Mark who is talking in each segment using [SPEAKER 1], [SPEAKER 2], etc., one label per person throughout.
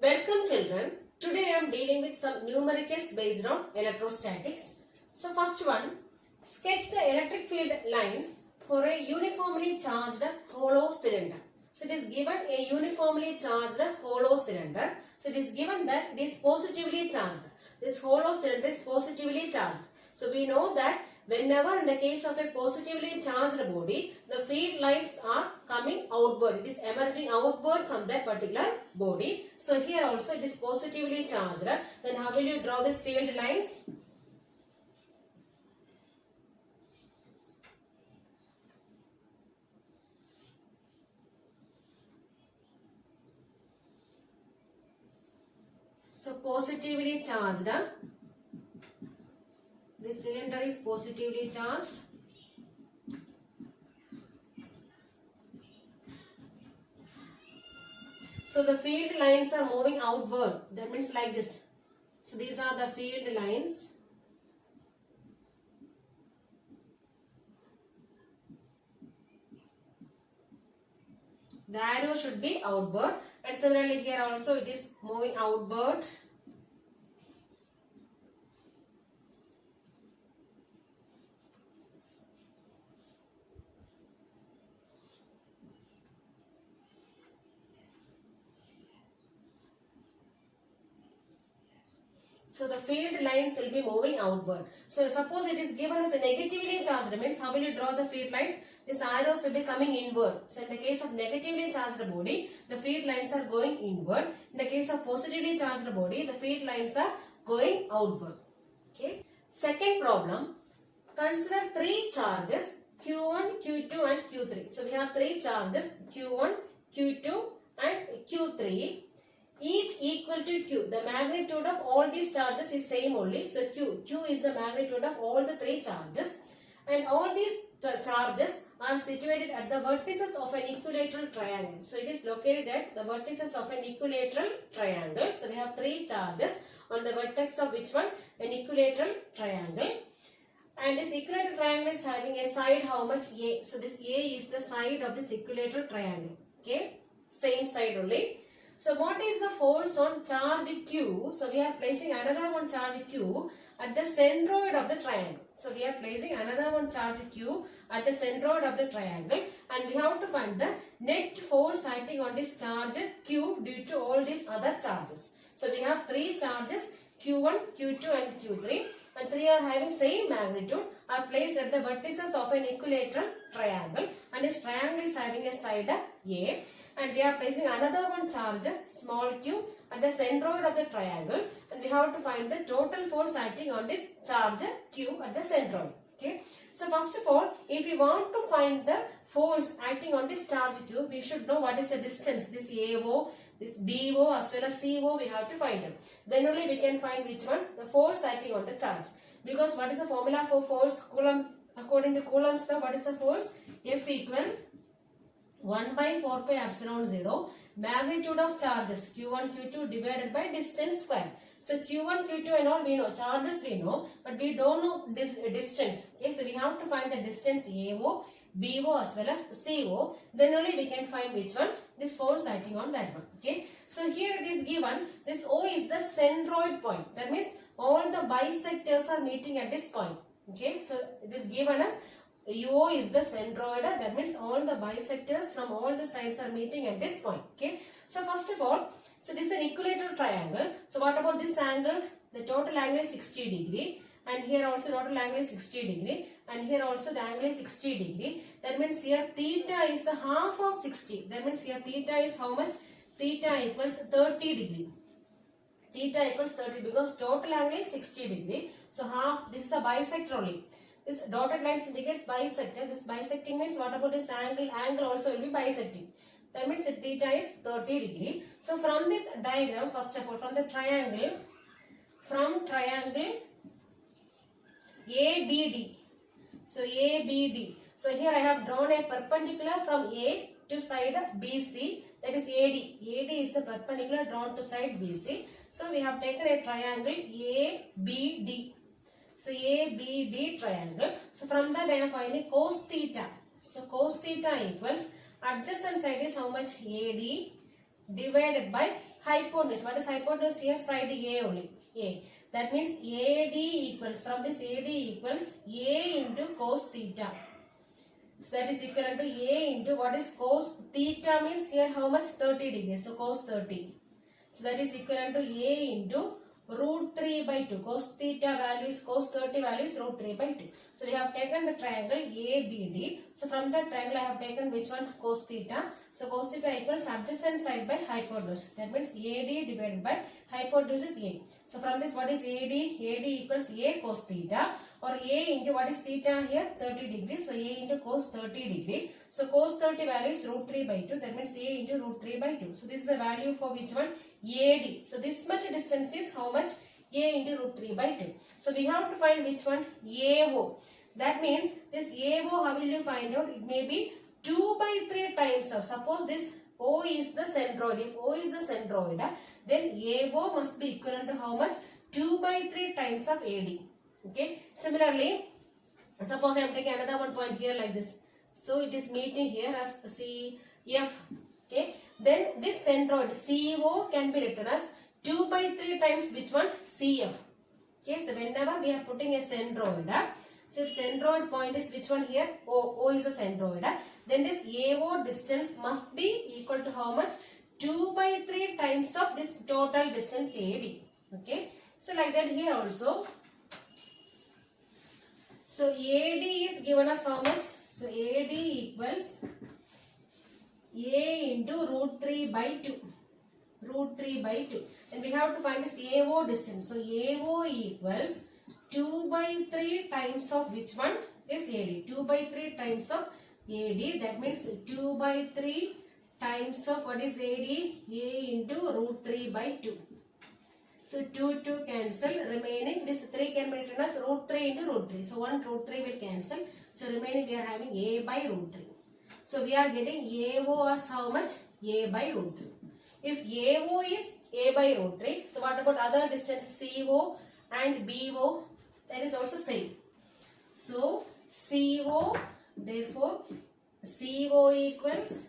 [SPEAKER 1] Welcome children. Today I am dealing with some numericals based on electrostatics. So first one, sketch the electric field lines for a uniformly charged hollow cylinder. So it is given a uniformly charged hollow cylinder. So it is given that it is positively charged. This hollow cylinder is positively charged. So we know that whenever in the case of a positively charged body, the field lines are coming outward. It is emerging outward from that particular body. So here also it is positively charged. Then how will you draw these field lines? So positively charged. The cylinder is positively charged. So the field lines are moving outward. That means like this. So these are the field lines. The arrow should be outward. And similarly here also it is moving outward. So the field lines will be moving outward. So suppose it is given as a negatively charged, means how will you draw the field lines? These arrows will be coming inward. So in the case of negatively charged body, the field lines are going inward. In the case of positively charged body, the field lines are going outward. Okay. Second problem, consider three charges Q1, Q2 and Q3. So we have three charges Q1, Q2 and Q3. Each equal to Q. The magnitude of all these charges is same only. So Q is the magnitude of all the three charges. And all these charges are situated at the vertices of an equilateral triangle. So it is located at the vertices of an equilateral triangle. So we have three charges on the vertex of which one? An equilateral triangle. And this equilateral triangle is having a side how much? A. So this A is the side of this equilateral triangle. Okay. Same side only. So what is the force on charge Q? So we are placing another one charge Q at the centroid of the triangle. So we are placing another one charge Q at the centroid of the triangle, and we have to find the net force acting on this charge Q due to all these other charges. So we have three charges Q1, Q2 and Q3, and three are having same magnitude, are placed at the vertices of an equilateral triangle, and this triangle is having a side A. And we are placing another one charge small q at the centroid of the triangle, and we have to find the total force acting on this charge q at the centroid. Okay. So first of all, if we want to find the force acting on this charge q, we should know what is the distance. This AO, this BO as well as CO we have to find it. Then only we can find which one? The force acting on the charge. Because what is the formula for force? Coulomb, according to Coulomb's law, what is the force? F equals 1 by 4 pi epsilon 0 magnitude of charges Q1, Q2 divided by distance square. So Q1, Q2 and all we know, charges we know, but we don't know this distance. Okay, so we have to find the distance AO, BO as well as CO. Then only we can find which one? This force acting on that one. Okay, so here it is given, this O is the centroid point. That means all the bisectors are meeting at this point. Okay, so it is given as O is the centroid, that means all the bisectors from all the sides are meeting at this point. Okay. So first of all, so this is an equilateral triangle. So what about this angle? The total angle is 60 degree, and here also total angle is 60 degree, and here also the angle is 60 degree. That means here theta is the half of 60. That means here theta is how much? Theta equals 30 degree. Theta equals 30 because total angle is 60 degree. So half, this is a bisector only. This dotted line indicates bisector. This bisecting means what about this angle? Angle also will be bisecting. That means theta is 30 degree. So from this diagram, first of all, from the triangle, from triangle ABD. So ABD. So here I have drawn a perpendicular from A to side BC. That is AD. AD is the perpendicular drawn to side BC. So we have taken a triangle ABD. So ABD triangle. So from that I am finding cos theta. So cos theta equals adjacent side is how much? AD divided by hypotenuse. What is hypotenuse here? Side A only. A. That means AD equals, from this AD equals A into cos theta. So that is equivalent to A into what is cos theta means here how much? 30 degrees. So cos 30. So that is equivalent to A into root 3 by 2. Cos theta value is cos 30 value is root 3 by 2. So we have taken the triangle ABD. So from that triangle I have taken which one? Cos theta. So cos theta equals adjacent side by hypotenuse. That means AD divided by hypotenuse is A. So from this what is AD? AD equals A cos theta, or A into what is theta here? 30 degrees. So A into cos 30 degree. So cos 30 value is root 3 by 2. That means A into root 3 by 2. So this is the value for which one? AD. So this much distance is how much? A into root 3 by 2. So we have to find which one? AO. That means this AO, how will you find out? It may be 2 by 3 times of, suppose this O is the centroid. If O is the centroid, then AO must be equivalent to how much? 2 by 3 times of AD. Okay. Similarly, suppose I am taking another one point here like this. So it is meeting here as CF. Okay. Then this centroid CO can be written as 2 by 3 times which one? CF. Okay. So whenever we are putting a centroid, so if centroid point is which one here? O is a centroid. Then this AO distance must be equal to how much? 2 by 3 times of this total distance AD. Okay. So like that here also. So AD is given as how much? So AD equals A into root 3 by 2. Root 3 by 2. And we have to find this AO distance. So AO equals 2 by 3 times of which one? This AD. 2 by 3 times of AD. That means 2 by 3 times of what is AD? A into root 3 by 2. So 2 cancel. Remaining this 3 can be written as root 3 into root 3. So 1 root 3 will cancel. So remaining we are having A by root 3. So we are getting AO as how much? A by root 3. If AO is A by root 3. So what about other distance CO and BO? That is also same. So CO, therefore CO equals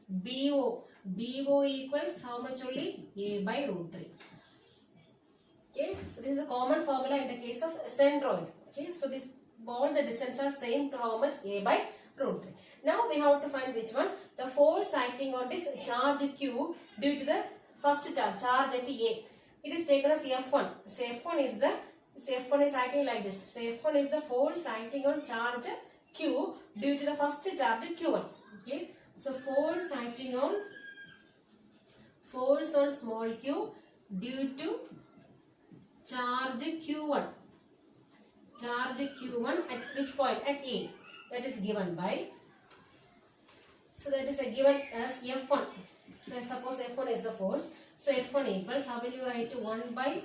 [SPEAKER 1] BO. BO equals how much only? A by root 3. Okay, so this is a common formula in the case of centroid. Okay, so this all the distances are same to how much? A by root 3. Now we have to find which one? The force acting on this charge Q due to the first charge at A. It is taken as F1. So F1 is acting like this. So F1 is the force acting on charge Q due to the first charge Q1. Okay. So force acting on small q due to charge Q1. Charge Q1 at which point? At A. That is given by. So that is given as F1. So suppose F1 is the force. So F1 equals, how will you write? 1 by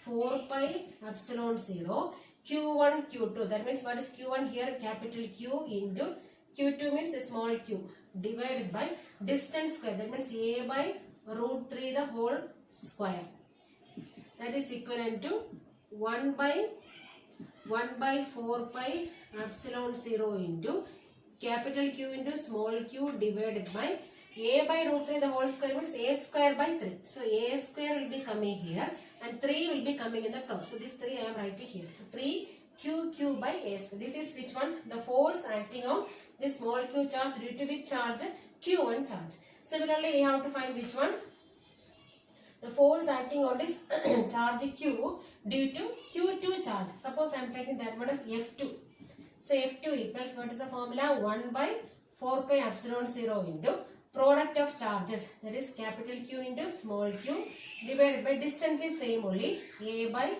[SPEAKER 1] 4 pi epsilon 0 Q1 Q2. That means what is Q1 here? Capital Q into Q2 means the small q divided by distance square. That means A by root 3 the whole square. That is equivalent to 1 by 4 pi epsilon 0 into capital Q into small q divided by A by root 3 the whole square means A square by 3. So A square will be coming here and 3 will be coming in the top. So this 3 I am writing here. So 3 q by A square. This is which one? The force acting on this small q charge due to which charge? Q1 charge. Similarly we have to find which one? The force acting on this charge Q due to Q2 charge. Suppose I am taking that one as F2. So F2 equals, what is the formula? 1 by 4 pi epsilon 0 into product of charges. That is capital Q into small q divided by distance is same only. A by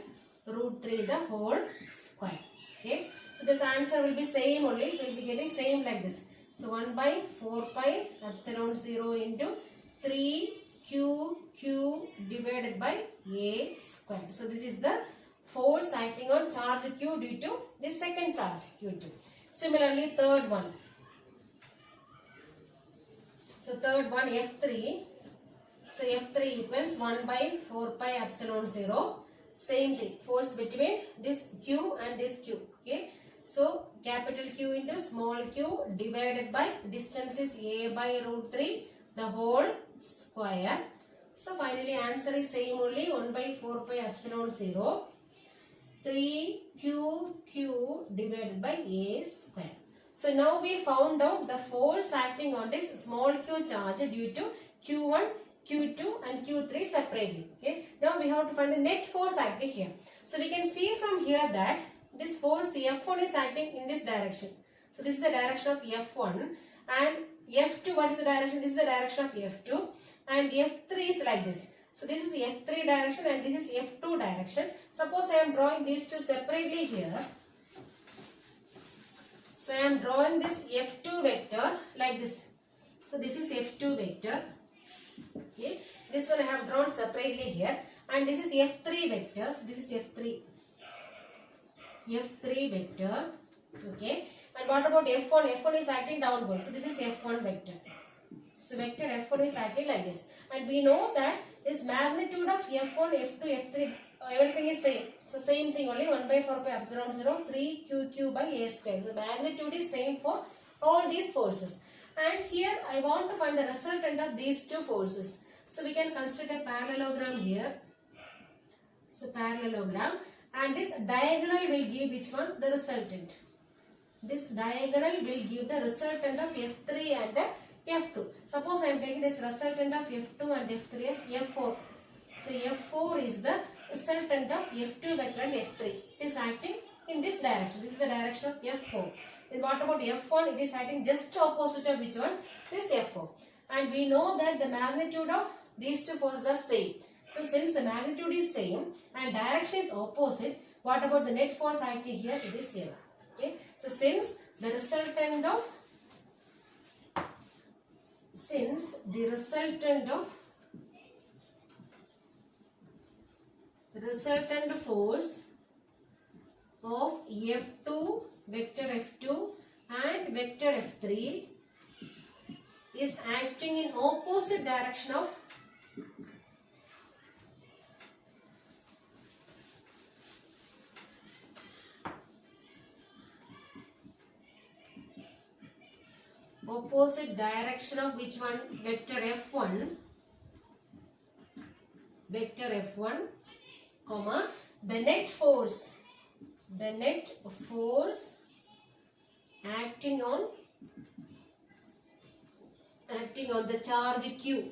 [SPEAKER 1] root 3 the whole square. Okay. So this answer will be same only. So you will be getting same like this. So 1 by 4 pi epsilon 0 into 3 q divided by A square. So this is the force acting on charge Q due to the second charge Q2. Similarly third one. So third one F3. So F3 equals 1 by 4 pi epsilon 0. Same thing. Force between this Q and this Q. Okay. So capital Q into small q divided by distance is A by root 3 the whole square So finally answer is same only, 1 by 4 pi epsilon 0 3QQ divided by A square. So now we found out the force acting on this small q charge due to Q1, Q2 and Q3 separately. Okay. Now we have to find the net force acting here. So we can see from here that this force F1 is acting in this direction. So this is the direction of F1, and F2, what is the direction? This is the direction of F2, and F3 is like this. So this is F3 direction and this is F2 direction. Suppose I am drawing these two separately here. So I am drawing this F2 vector like this. So this is F2 vector. Okay. This one I have drawn separately here. And this is F3 vector. So this is F3 vector. Okay. And what about F1? F1 is acting downward. So this is F1 vector. So vector F1 is acting like this. And we know that this magnitude of F1, F2, F3, everything is same. So same thing only, 1 by 4 pi epsilon 0 3QQ by A square. So magnitude is same for all these forces. And here I want to find the resultant of these two forces. So we can consider a parallelogram here. So parallelogram, and this diagonal will give which one? The resultant. This diagonal will give the resultant of F3 and F2. Suppose I am taking this resultant of F2 and F3 as F4. So F4 is the resultant of F2 vector and F3. It is acting in this direction. This is the direction of F4. Then what about F1? It is acting just opposite of which one? This F4. And we know that the magnitude of these two forces are same. So since the magnitude is same and direction is opposite, what about the net force acting here? It is 0. Okay. So since the resultant force of F2, vector F2 and vector F3 is acting in opposite direction of which one? Vector F1, comma, the net force acting on the charge Q,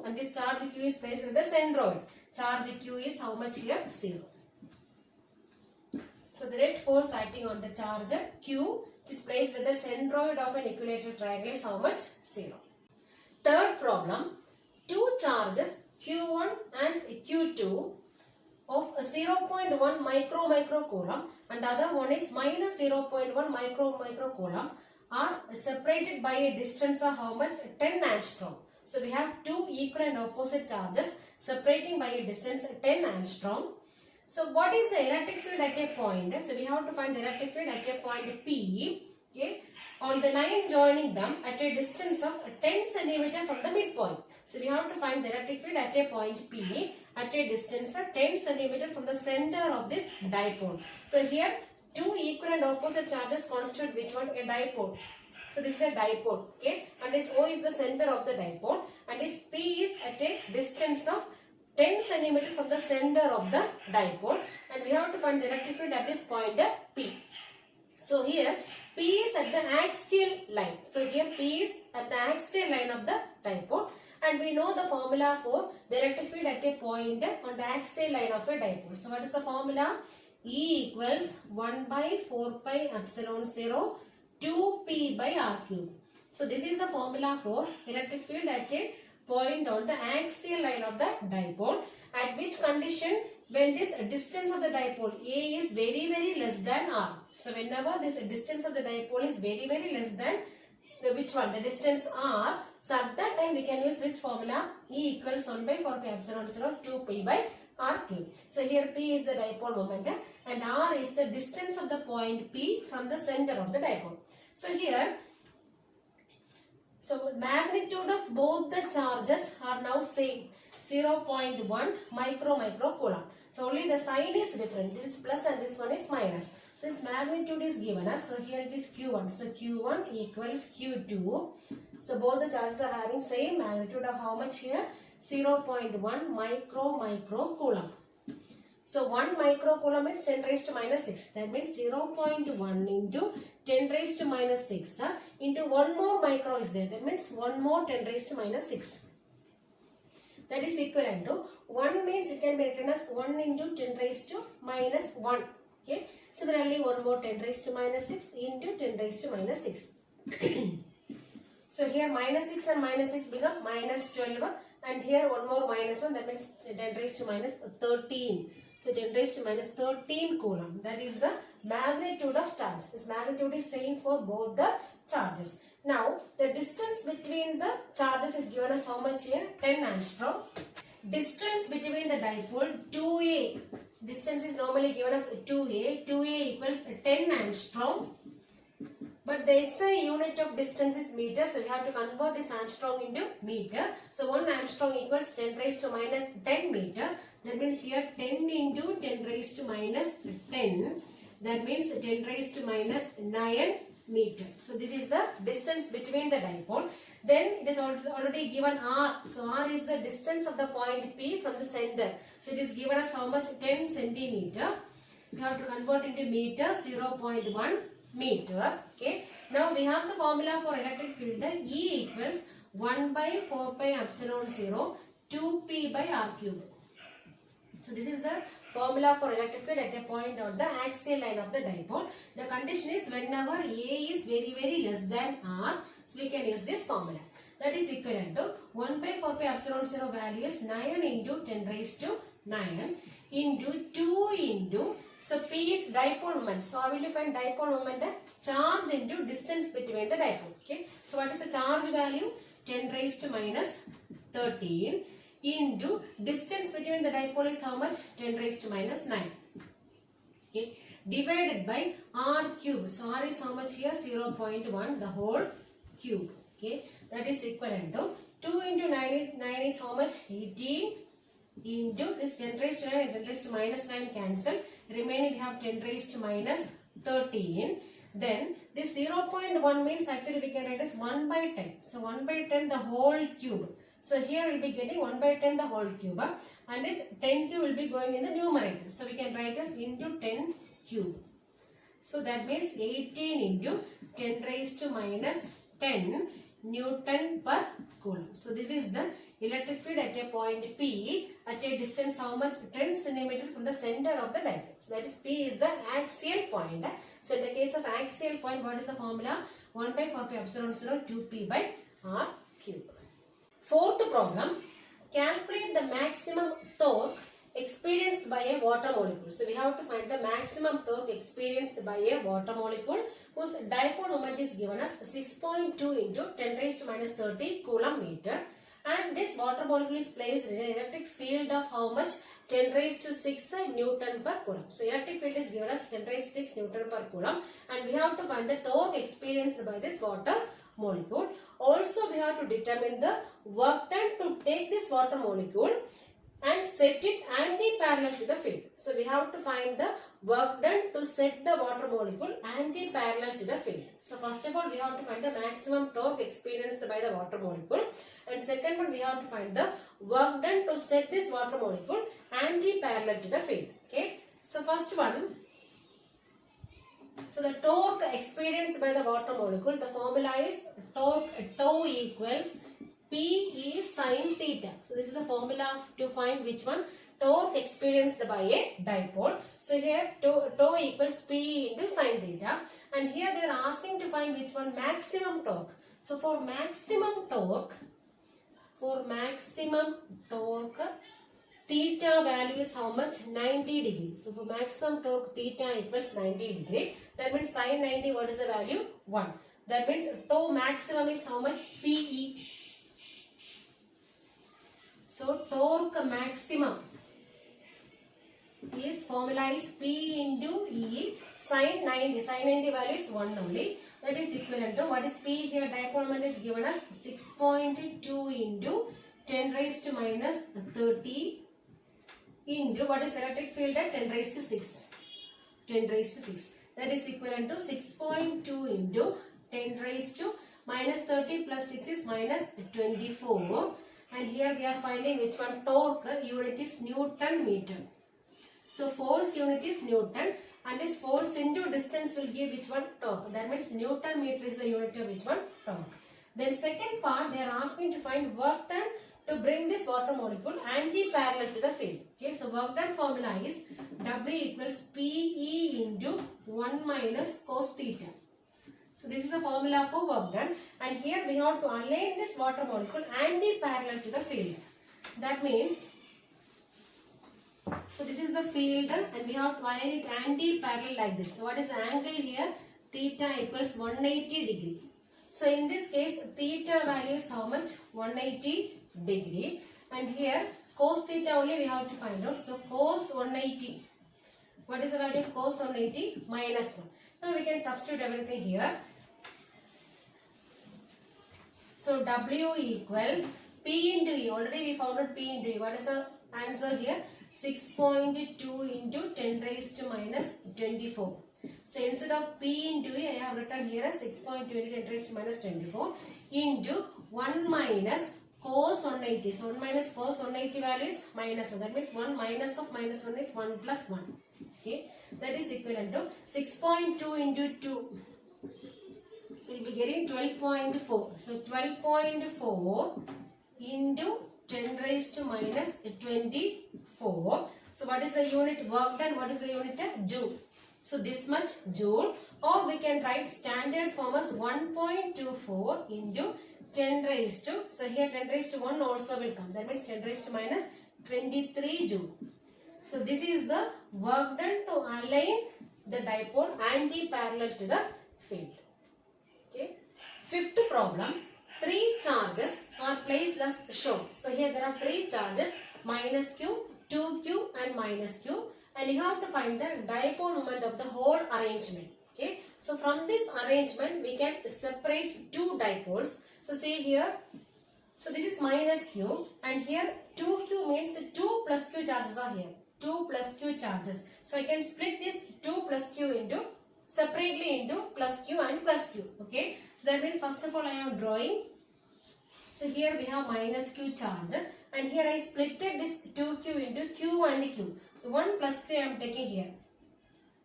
[SPEAKER 1] and this charge Q is placed in the centroid. Charge Q is how much here? 0. So the net force acting on the charge Q is placed at the centroid of an equilateral triangle is how much? 0. Third problem, two charges Q1 and Q2 of 0.1 microcoulomb and the other one is minus 0.1 microcoulomb are separated by a distance of how much? 10 angstrom. So we have two equal and opposite charges separating by a distance 10 angstrom. So what is the electric field at a point? So we have to find the electric field at a point P, okay, on the line joining them at a distance of 10 cm from the midpoint. So we have to find the electric field at a point P at a distance of 10 cm from the center of this dipole. So here two equal and opposite charges constitute which one? A dipole. So this is a dipole, okay, and this O is the center of the dipole and this P is at a distance of 10 cm from the center of the dipole, and we have to find the electric field at this point P. So here P is at the axial line. So here P is at the axial line of the dipole, and we know the formula for the electric field at a point on the axial line of a dipole. So what is the formula? E equals 1 by 4 pi epsilon 0 2p by r cube. So this is the formula for electric field at a point on the axial line of the dipole, at which condition when this distance of the dipole A is very less than r. So whenever this distance of the dipole is very less than which one? The distance r. So at that time we can use which formula? E equals 1 by 4 pi epsilon 0 2p by r cube. So here P is the dipole moment and r is the distance of the point P from the center of the dipole. So here, so magnitude of both the charges are now same, 0.1 microcoulomb. So only the sign is different. This is plus and this one is minus. So its magnitude is given us. So here it is Q1. So Q1 equals Q2. So both the charges are having same magnitude of how much here? 0.1 micro coulomb. So 1 microcoulomb means 10 raised to minus 6. That means 0.1 into 10 raised to minus 6 into 1 more micro is there. That means 1 more 10 raised to minus 6. That is equivalent to 1 means it can be written as 1 into 10 raised to minus 1. Okay. Similarly, 1 more 10 raised to minus 6 into 10 raised to minus 6. So here minus 6 and minus 6 become minus 12. And here 1 more minus 1. That means 10 raised to minus 13. So 10 raised to minus 13 coulomb. That is the magnitude of charge. This magnitude is same for both the charges. Now the distance between the charges is given as how much here? 10 angstrom. Distance between the dipole 2a. Distance is normally given as 2a. 2a equals 10 angstrom. But the SI unit of distance is meter. So you have to convert this angstrom into meter. So 1 angstrom equals 10 raised to minus 10 meter. That means here 10 into 10 raised to minus 10. That means 10 raised to minus 9 meter. So this is the distance between the dipole. Then it is already given R. So R is the distance of the point P from the center. So it is given as how much? 10 centimeter. You have to convert into meter, 0.1 meter. Okay. Now we have the formula for electric field. E equals 1 by 4 pi epsilon 0 2p by r cube. So this is the formula for electric field at a point on the axial line of the dipole. The condition is whenever A is very less than R, so we can use this formula. That is equivalent to 1 by 4 pi epsilon 0 value is 9 into 10 raised to 9 into 2 into, so P is dipole moment. So how will you find dipole moment? Charge into distance between the dipole. Okay. So what is the charge value? 10 raised to minus 13 into distance between the dipole is how much? 10 raised to minus 9. Okay. Divided by R cube. So R is how much here? 0.1 the whole cube. Okay. That is equivalent to 2 into 9 is how much? 18 into this 10 raised to 9 and 10 raised to minus 9 cancel. Remaining we have 10 raised to minus 13. Then this 0.1 means actually we can write as 1 by 10. So 1 by 10 the whole cube. So here we will be getting 1 by 10 the whole cube. And this 10 cube will be going in the numerator. So we can write as into 10 cube. So that means 18 into 10 raised to minus 10 Newton per coulomb. So this is the electric field at a point P at a distance how much? 10 centimeter from the center of the dipole. So that is P is the axial point. So in the case of axial point, what is the formula? 1 by 4 pi epsilon 0 2p by r cube. Fourth problem, calculate the maximum torque experienced by a water molecule. So we have to find the maximum torque experienced by a water molecule whose dipole moment is given as 6.2 into 10 raised to minus 30 coulomb meter. And this water molecule is placed in an electric field of how much? 10 raised to 6 Newton per coulomb. So electric field is given as 10 raised to 6 Newton per coulomb. And we have to find the torque experienced by this water molecule. Also we have to determine the work done to take this water molecule and set it anti-parallel to the field. So we have to find the work done to set the water molecule anti-parallel to the field. So first of all we have to find the maximum torque experienced by the water molecule. And second one we have to find the work done to set this water molecule anti-parallel to the field. Okay. So first one. So the torque experienced by the water molecule, the formula is torque tau equals P is sin theta. So this is the formula to find which one? Torque experienced by a dipole. So here tau equals P into sin theta. And here they are asking to find which one? Maximum torque. So for maximum torque, theta value is how much? 90 degrees. So for maximum torque, theta equals 90 degrees. That means sin 90, what is the value? 1. That means tau maximum is how much? PE. So torque maximum is formula is P into E sin 90. Sin 90 value is 1 only. That is equivalent to what is P here? Dipole moment is given as 6.2 into 10 raised to minus 30 into what is electric field at 10 raised to 6. 10 raised to 6. that is equivalent to 6.2 into 10 raised to minus 30 plus 6 is minus 24. And here we are finding which one? Torque unit is Newton meter. So force unit is Newton, and this force into distance will give which one? Torque. That means Newton meter is the unit of which one? Torque. Then second part, they are asking to find work done to bring this water molecule anti-parallel to the field. Okay, so work done formula is W equals PE into 1 minus cos theta. So this is the formula for work done, and here we have to align this water molecule anti-parallel to the field. That means, so this is the field and we have to align it anti-parallel like this. So what is the angle here? Theta equals 180 degree. So in this case, theta value is how much? 180 degree. And here cos theta only we have to find out. So cos 180. What is the value of cos 180? Minus 1. Now we can substitute everything here. So W equals P into E. Already we found out P into E. What is the answer here? 6.2 into 10 raised to minus 24. So instead of P into E, I have written here 6.2 into 10 raised to minus 24 into 1 minus cos 180. So 1 minus cos 180 value is minus 1. That means 1 minus of minus 1 is 1 plus 1. Okay, that is equivalent to 6.2 into 2. So we will be getting 12.4. So 12.4 into 10 raised to minus 24. So what is the unit work done? What is the unit? Joule. So this much joule, or we can write standard form as 1.24 into 10 raised to, so here 10 raised to 1 also will come. That means 10 raised to minus 23 joule. So this is the work done to align the dipole anti-parallel to the field. Okay. Fifth problem, 3 charges are placed as shown. So here there are 3 charges, minus q, 2q and minus q, and you have to find the dipole moment of the whole arrangement. Okay. So from this arrangement we can separate 2 dipoles. So see here, so this is minus q, and here 2q means 2 plus q charges are here. 2 plus q charges. So I can split this 2 plus q into separately into plus q and plus q. Okay. So that means first of all I am drawing. So here we have minus q charge, and here I splitted this 2q into q and q. So 1 plus q I am taking here.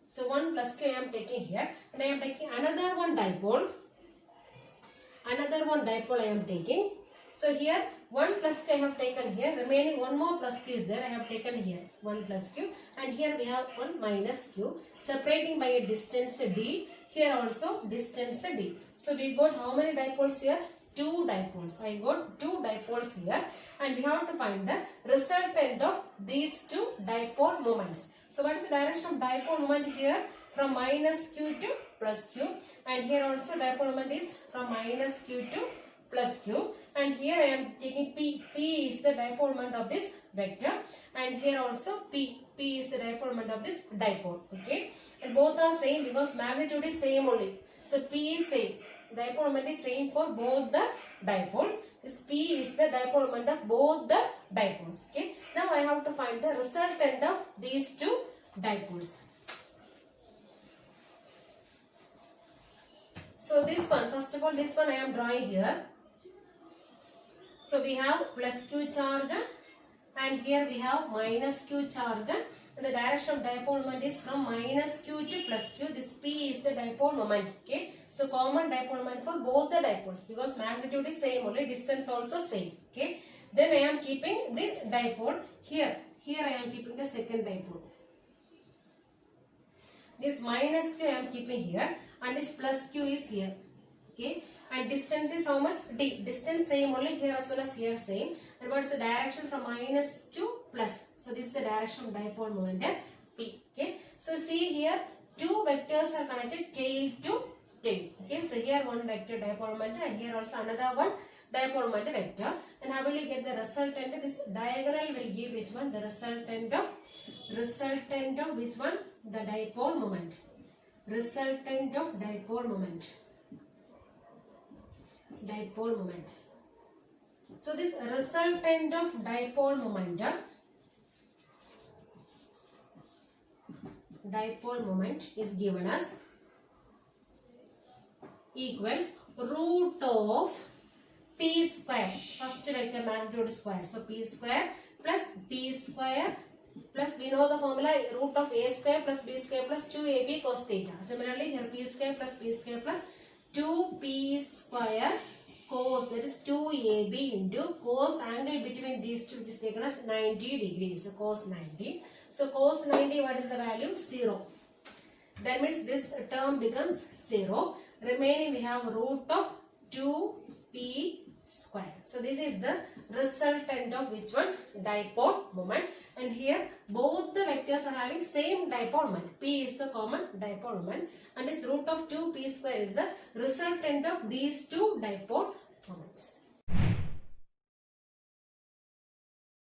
[SPEAKER 1] So 1 plus q I am taking here, and I am taking another one dipole. Another one dipole I am taking. So here 1 plus q I have taken here, remaining 1 more plus q is there, I have taken here 1 plus q, and here we have 1 minus q, separating by a distance d, here also distance d. So we got how many dipoles here? 2 dipoles. I got 2 dipoles here, and we have to find the resultant of these 2 dipole moments. So what is the direction of dipole moment here? From minus q to plus q, and here also dipole moment is from minus q to plus q, and here I am taking p. P is the dipole moment of this vector, and here also p. P is the dipole moment of this dipole. Okay, and both are same because magnitude is same only. So p is same. Dipole moment is same for both the dipoles. This p is the dipole moment of both the dipoles. Okay, now I have to find the resultant of these 2 dipoles. So this one, first of all, this one I am drawing here. So we have plus q charge, and here we have minus q charge, and the direction of dipole moment is from minus q to plus q. This p is the dipole moment. Okay, so common dipole moment for both the dipoles because magnitude is same only, distance also same. Okay, then I am keeping this dipole here. Here I am keeping the second dipole. This minus q I am keeping here, and this plus q is here. Okay, and distance is how much? D. Distance same only here as well as here same. And what is the direction from minus to plus? So this is the direction of dipole moment P. Okay, so see here 2 vectors are connected tail to tail. Okay, so here one vector dipole moment, and here also another one dipole moment vector. And how will you get the resultant? This diagonal will give which one? The resultant of which one? The dipole moment. Resultant of dipole moment. Dipole moment. So this resultant of dipole moment, dipole moment is given as equals root of p square. First vector magnitude square. So p square plus b square plus, we know the formula, root of a square plus b square plus 2ab cos theta. Similarly here p square plus b square plus 2p square cos, that is 2ab into cos angle between these two is taken as 90 degrees. So cos 90. So cos 90, what is the value? 0. That means this term becomes 0. Remaining we have root of 2p square. So this is the resultant of which one? Dipole moment. And here both the vectors are having same dipole moment. P is the common dipole moment. And this root of 2p square is the resultant of these two dipole moments.